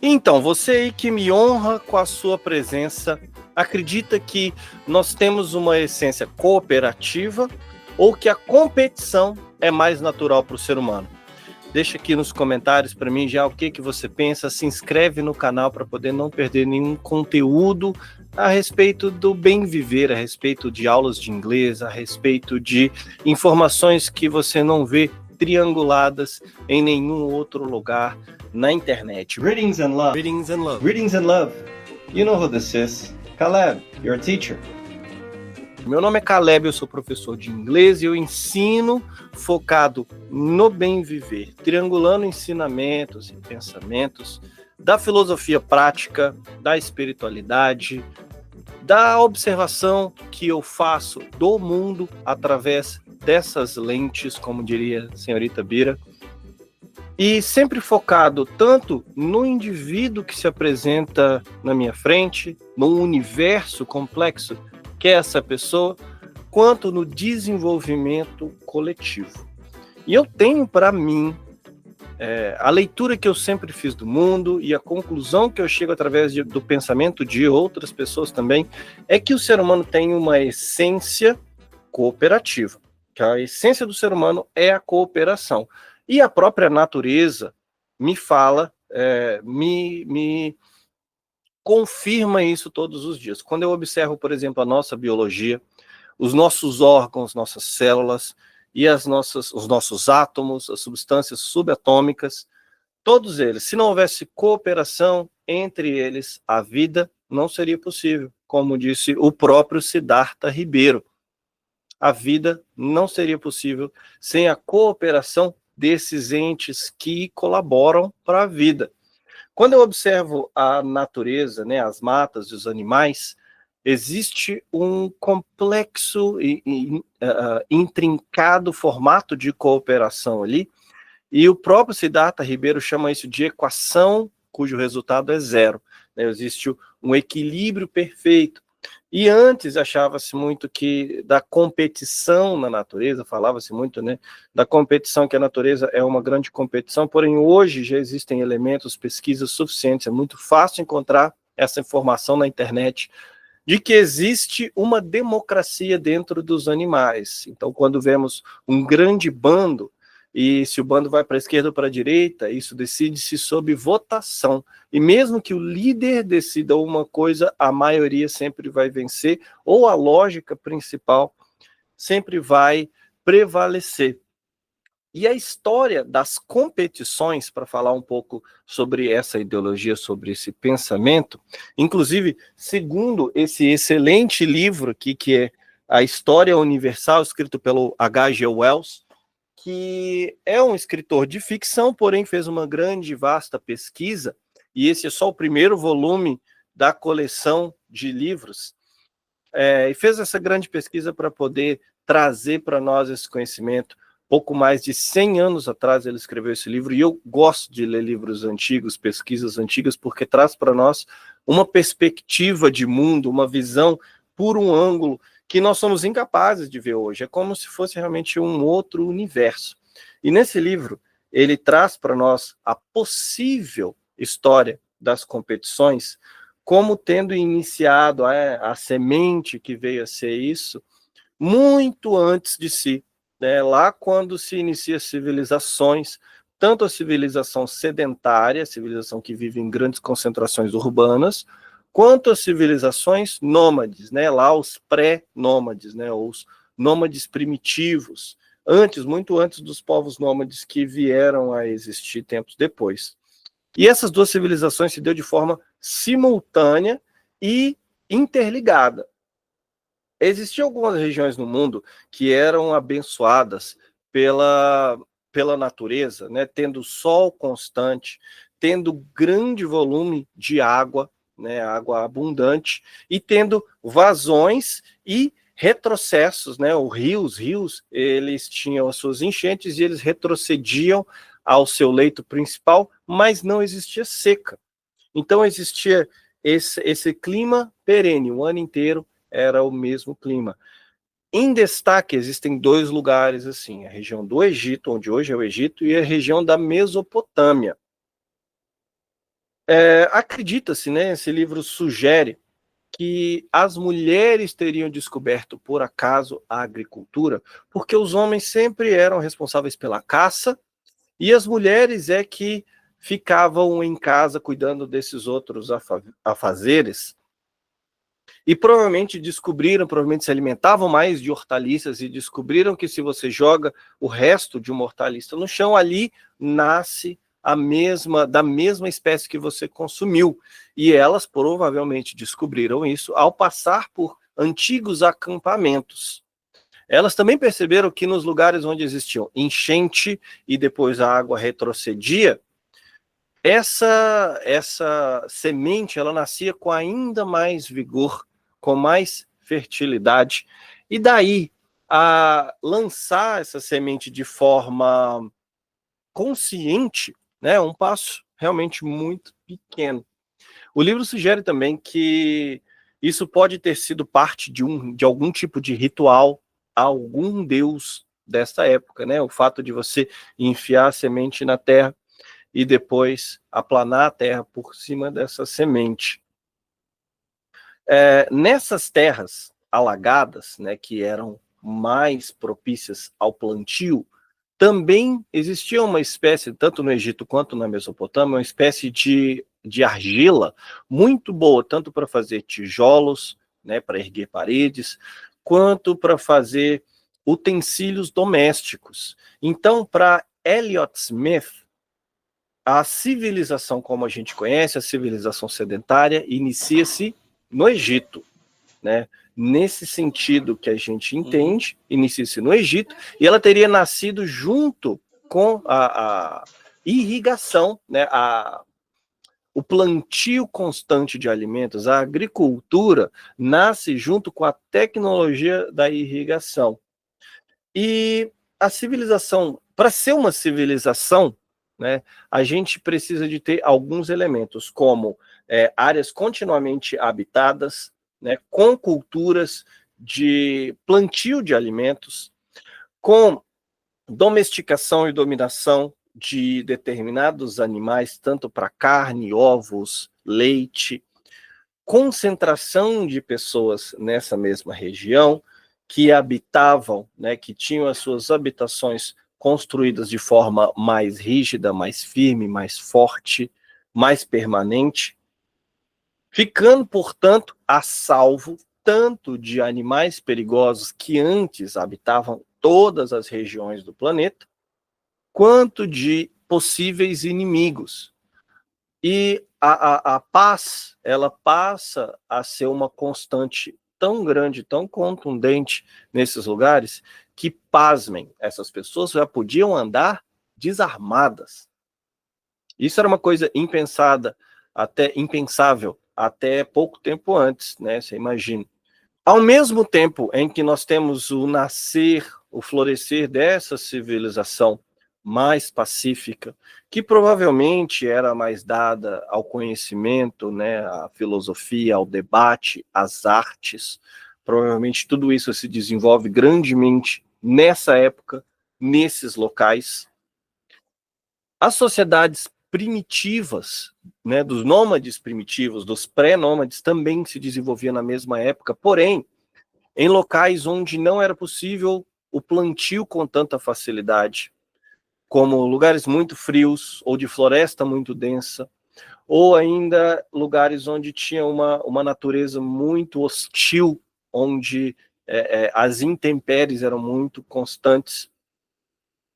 Então, você aí que me honra com a sua presença, acredita que nós temos uma essência cooperativa ou que a competição é mais natural para o ser humano? Deixa aqui nos comentários para mim já o que você pensa, se inscreve no canal para poder não perder nenhum conteúdo a respeito do bem viver, a respeito de aulas de inglês, a respeito de informações que você não vê trianguladas em nenhum outro lugar na internet. Greetings and love. Greetings and love. Greetings and love. You know who this is. Caleb, your teacher. Meu nome é Caleb, eu sou professor de inglês e eu ensino focado no bem viver, triangulando ensinamentos e pensamentos da filosofia prática, da espiritualidade, da observação que eu faço do mundo através dessas lentes, como diria a senhorita Bira, e sempre focado tanto no indivíduo que se apresenta na minha frente, no universo complexo que é essa pessoa, quanto no desenvolvimento coletivo. E eu tenho para mim a leitura que eu sempre fiz do mundo e a conclusão que eu chego através do pensamento de outras pessoas também, é que o ser humano tem uma essência cooperativa, que a essência do ser humano é a cooperação. E a própria natureza me fala, me confirma isso todos os dias. Quando eu observo, por exemplo, a nossa biologia, os nossos órgãos, nossas células e os nossos átomos, as substâncias subatômicas, todos eles, se não houvesse cooperação entre eles, a vida não seria possível. Como disse o próprio Siddhartha Ribeiro, a vida não seria possível sem a cooperação desses entes que colaboram para a vida. Quando eu observo a natureza, né, as matas e os animais, existe um complexo e intrincado formato de cooperação ali, e o próprio Siddhartha Ribeiro chama isso de equação cujo resultado é zero. Né? Existe um equilíbrio perfeito. E antes achava-se muito que da competição na natureza, falava-se muito, né, da competição, que a natureza é uma grande competição, porém hoje já existem elementos, pesquisas suficientes, é muito fácil encontrar essa informação na internet, de que existe uma democracia dentro dos animais. Então, quando vemos um grande bando, e se o bando vai para a esquerda ou para a direita, isso decide-se sob votação. E mesmo que o líder decida uma coisa, a maioria sempre vai vencer, ou a lógica principal sempre vai prevalecer. E a história das competições, para falar um pouco sobre essa ideologia, sobre esse pensamento, inclusive, segundo esse excelente livro aqui, que é A História Universal, escrito pelo H.G. Wells, que é um escritor de ficção, porém fez uma grande e vasta pesquisa, e esse é só o primeiro volume da coleção de livros, e fez essa grande pesquisa para poder trazer para nós esse conhecimento. Pouco mais de 100 anos atrás ele escreveu esse livro, e eu gosto de ler livros antigos, pesquisas antigas, porque traz para nós uma perspectiva de mundo, uma visão por um ângulo que nós somos incapazes de ver hoje. É como se fosse realmente um outro universo. E nesse livro, ele traz para nós a possível história das competições, como tendo iniciado a semente que veio a ser isso, muito antes de si, né? Lá quando se inicia civilizações, tanto a civilização sedentária, a civilização que vive em grandes concentrações urbanas, quanto as civilizações nômades, né? Lá os pré-nômades, né? Os nômades primitivos, muito antes dos povos nômades que vieram a existir tempos depois. E essas duas civilizações se deu de forma simultânea e interligada. Existiam algumas regiões no mundo que eram abençoadas pela natureza, né, tendo sol constante, tendo grande volume de água, né, água abundante, e tendo vazões e retrocessos, né, os rios, eles tinham as suas enchentes e eles retrocediam ao seu leito principal, mas não existia seca. Então existia esse clima perene, o ano inteiro era o mesmo clima. Em destaque, existem dois lugares assim, a região do Egito, onde hoje é o Egito, e a região da Mesopotâmia. Acredita-se, né, esse livro sugere que as mulheres teriam descoberto por acaso a agricultura, porque os homens sempre eram responsáveis pela caça e as mulheres é que ficavam em casa cuidando desses outros afazeres. E provavelmente se alimentavam mais de hortaliças e descobriram que se você joga o resto de uma hortaliça no chão, ali nasce da mesma espécie que você consumiu. E elas provavelmente descobriram isso ao passar por antigos acampamentos. Elas também perceberam que nos lugares onde existiam enchente e depois a água retrocedia, essa semente ela nascia com ainda mais vigor, com mais fertilidade, e daí a lançar essa semente de forma consciente, né, um passo realmente muito pequeno. O livro sugere também que isso pode ter sido parte de algum tipo de ritual a algum deus desta época, né? O fato de você enfiar a semente na terra e depois aplanar a terra por cima dessa semente. Nessas terras alagadas, né, que eram mais propícias ao plantio, também existia uma espécie, tanto no Egito quanto na Mesopotâmia, uma espécie de argila muito boa, tanto para fazer tijolos, né, para erguer paredes, quanto para fazer utensílios domésticos. Então, para Elliot Smith, a civilização como a gente conhece, a civilização sedentária, inicia-se no Egito, né? Nesse sentido que a gente entende, inicia-se no Egito, e ela teria nascido junto com a irrigação, né? O plantio constante de alimentos, a agricultura, nasce junto com a tecnologia da irrigação. E a civilização, para ser uma civilização, né, a gente precisa de ter alguns elementos, como áreas continuamente habitadas, né, com culturas de plantio de alimentos, com domesticação e dominação de determinados animais, tanto para carne, ovos, leite, concentração de pessoas nessa mesma região, que habitavam, né, que tinham as suas habitações construídas de forma mais rígida, mais firme, mais forte, mais permanente, ficando, portanto, a salvo tanto de animais perigosos que antes habitavam todas as regiões do planeta, quanto de possíveis inimigos. E a paz, ela passa a ser uma constante tão grande, tão contundente nesses lugares, que, pasmem, essas pessoas já podiam andar desarmadas. Isso era uma coisa impensável, até pouco tempo antes, né? Você imagina. Ao mesmo tempo em que nós temos o nascer, o florescer dessa civilização mais pacífica, que provavelmente era mais dada ao conhecimento, né, à filosofia, ao debate, às artes, provavelmente tudo isso se desenvolve grandemente nessa época, nesses locais. As sociedades primitivas, né, dos nômades primitivos, dos pré-nômades, também se desenvolvia na mesma época, porém, em locais onde não era possível o plantio com tanta facilidade, como lugares muito frios, ou de floresta muito densa, ou ainda lugares onde tinha uma natureza muito hostil, onde as intempéries eram muito constantes.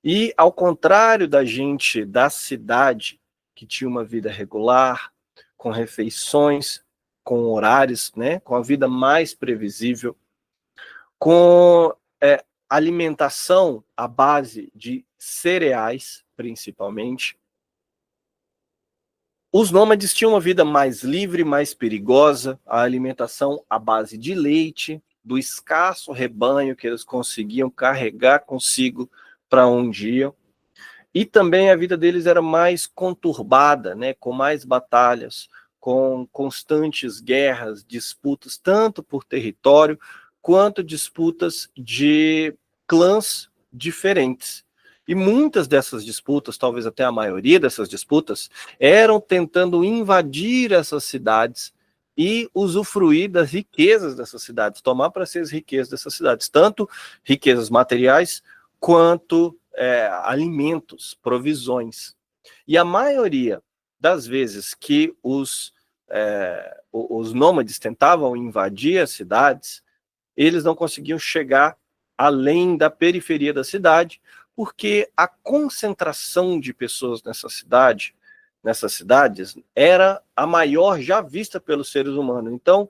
E, ao contrário da gente da cidade, que tinha uma vida regular, com refeições, com horários, né, com a vida mais previsível, com alimentação à base de cereais, principalmente, os nômades tinham uma vida mais livre, mais perigosa, a alimentação à base de leite, do escasso rebanho que eles conseguiam carregar consigo para onde iam. E também a vida deles era mais conturbada, né, com mais batalhas, com constantes guerras, disputas, tanto por território, quanto disputas de clãs diferentes. E muitas dessas disputas, talvez até a maioria dessas disputas, eram tentando invadir essas cidades e usufruir das riquezas dessas cidades, tomar para si as riquezas dessas cidades, tanto riquezas materiais quanto alimentos, provisões. E a maioria das vezes que os nômades tentavam invadir as cidades, eles não conseguiam chegar além da periferia da cidade, porque a concentração de pessoas nessas cidades, era a maior já vista pelos seres humanos. Então,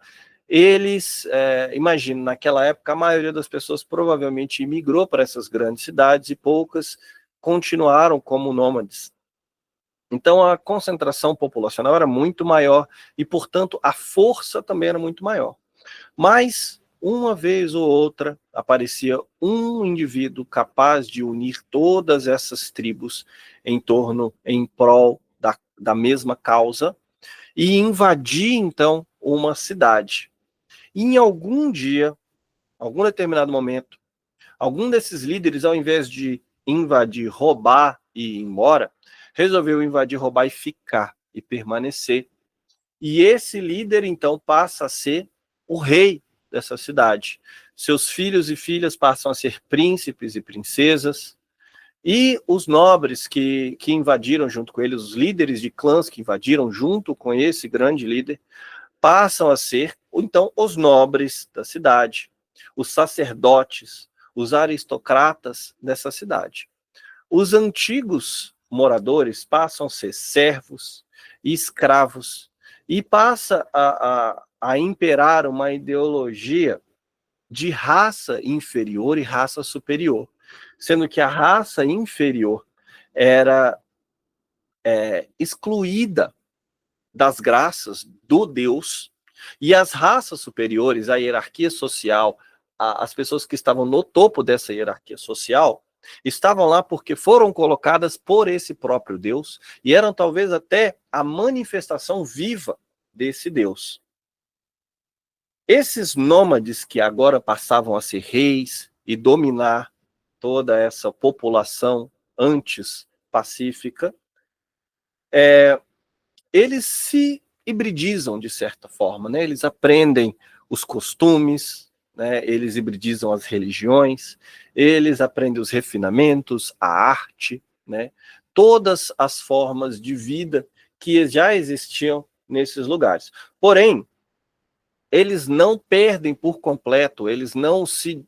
eles, imagino, naquela época, a maioria das pessoas provavelmente imigrou para essas grandes cidades e poucas continuaram como nômades. Então, a concentração populacional era muito maior e, portanto, a força também era muito maior. Mas, uma vez ou outra, aparecia um indivíduo capaz de unir todas essas tribos em prol da mesma causa e invadir, então, uma cidade. E em algum dia, algum determinado momento, algum desses líderes, ao invés de invadir, roubar e ir embora, resolveu invadir, roubar e ficar, e permanecer. E esse líder, então, passa a ser o rei dessa cidade. Seus filhos e filhas passam a ser príncipes e princesas, e os nobres que invadiram junto com ele, os líderes de clãs que invadiram junto com esse grande líder, passam a ser, então, os nobres da cidade, os sacerdotes, os aristocratas dessa cidade. Os antigos moradores passam a ser servos e escravos, e passa a imperar uma ideologia de raça inferior e raça superior, sendo que a raça inferior era excluída das graças do Deus, e as raças superiores, a hierarquia social, as pessoas que estavam no topo dessa hierarquia social, estavam lá porque foram colocadas por esse próprio Deus, e eram talvez até a manifestação viva desse Deus. Esses nômades que agora passavam a ser reis e dominar toda essa população antes pacífica, eles se hibridizam de certa forma, né? Eles aprendem os costumes, né? Eles hibridizam as religiões, eles aprendem os refinamentos, a arte, né? Todas as formas de vida que já existiam nesses lugares. Porém, eles não perdem por completo, eles não se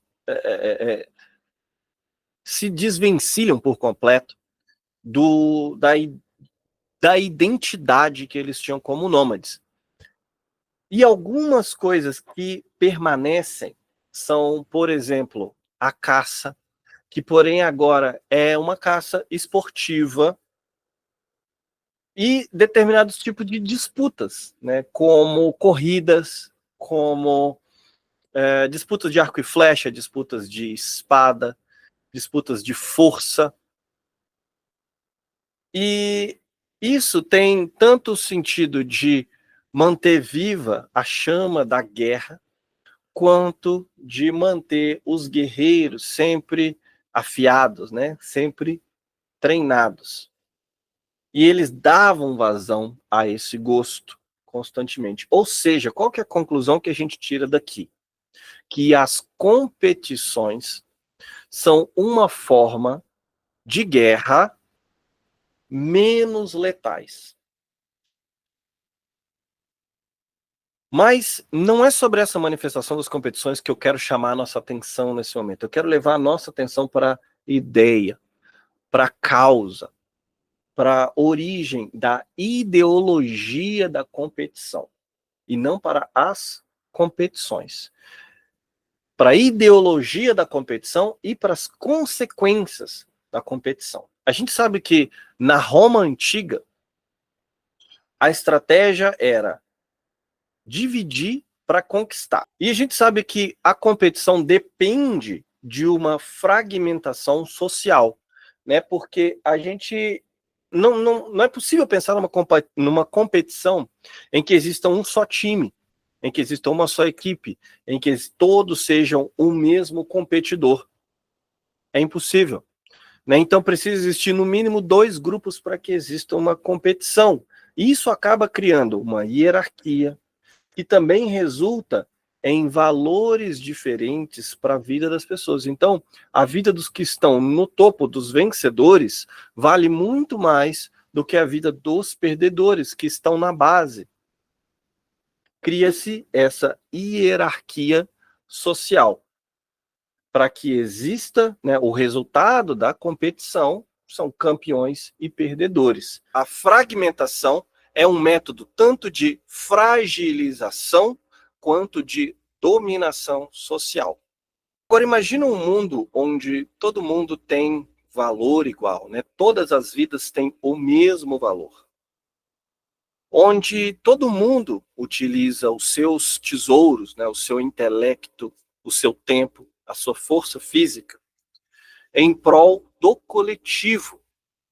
desvencilham por completo da identidade que eles tinham como nômades. E algumas coisas que permanecem são, por exemplo, a caça, que porém agora é uma caça esportiva, e determinados tipos de disputas, né, como corridas, como disputas de arco e flecha, disputas de espada, disputas de força. E isso tem tanto o sentido de manter viva a chama da guerra, quanto de manter os guerreiros sempre afiados, né? Sempre treinados. E eles davam vazão a esse gosto constantemente. Ou seja, qual que é a conclusão que a gente tira daqui? Que as competições são uma forma de guerra menos letais. Mas não é sobre essa manifestação das competições que eu quero chamar a nossa atenção nesse momento. Eu quero levar a nossa atenção para a ideia, para a causa, para a origem da ideologia da competição, e não para as competições. Para a ideologia da competição e para as consequências da competição. A gente sabe que na Roma antiga, a estratégia era dividir para conquistar. E a gente sabe que a competição depende de uma fragmentação social, né? Porque a gente não é possível pensar numa competição em que exista um só time, em que exista uma só equipe, em que todos sejam o mesmo competidor. É impossível. né? Então precisa existir no mínimo 2 grupos para que exista uma competição. Isso acaba criando uma hierarquia que também resulta em valores diferentes para a vida das pessoas. Então, a vida dos que estão no topo, dos vencedores, vale muito mais do que a vida dos perdedores, que estão na base. Cria-se essa hierarquia social. Para que exista, né, o resultado da competição, são campeões e perdedores. A fragmentação é um método tanto de fragilização quanto de dominação social. Agora imagina um mundo onde todo mundo tem valor igual, né? Todas as vidas têm o mesmo valor. Onde todo mundo utiliza os seus tesouros, né, o seu intelecto, o seu tempo, a sua força física, em prol do coletivo,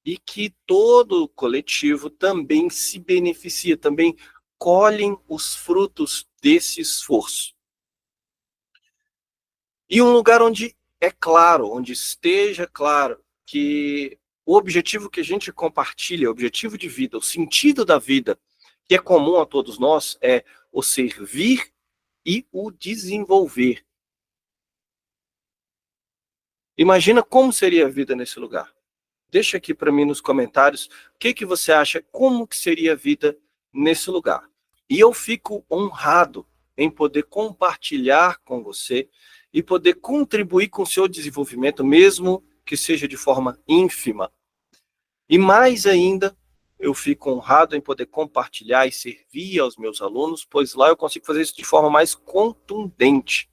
e que todo coletivo também se beneficia, também colhem os frutos desse esforço. E um lugar onde é claro, onde esteja claro que o objetivo que a gente compartilha, o objetivo de vida, o sentido da vida, que é comum a todos nós, é o servir e o desenvolver. Imagina como seria a vida nesse lugar. Deixa aqui para mim nos comentários o que você acha, como que seria a vida nesse lugar. E eu fico honrado em poder compartilhar com você e poder contribuir com o seu desenvolvimento, mesmo que seja de forma ínfima. E mais ainda, eu fico honrado em poder compartilhar e servir aos meus alunos, pois lá eu consigo fazer isso de forma mais contundente.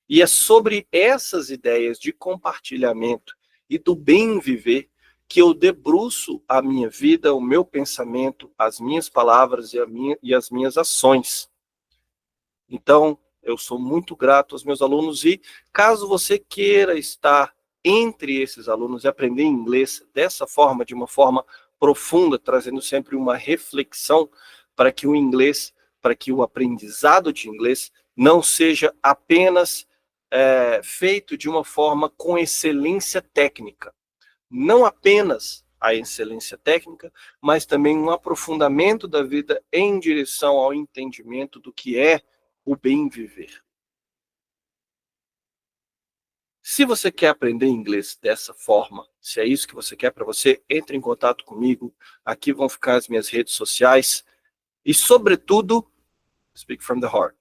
E é sobre essas ideias de compartilhamento e do bem viver que eu debruço a minha vida, o meu pensamento, as minhas palavras e as minhas ações. Então, eu sou muito grato aos meus alunos e caso você queira estar entre esses alunos e aprender inglês dessa forma, de uma forma profunda, trazendo sempre uma reflexão para que o inglês, para que o aprendizado de inglês não seja apenas feito de uma forma com excelência técnica. Não apenas a excelência técnica, mas também um aprofundamento da vida em direção ao entendimento do que é o bem viver. Se você quer aprender inglês dessa forma, se é isso que você quer para você, entre em contato comigo. Aqui vão ficar as minhas redes sociais. E, sobretudo, speak from the heart.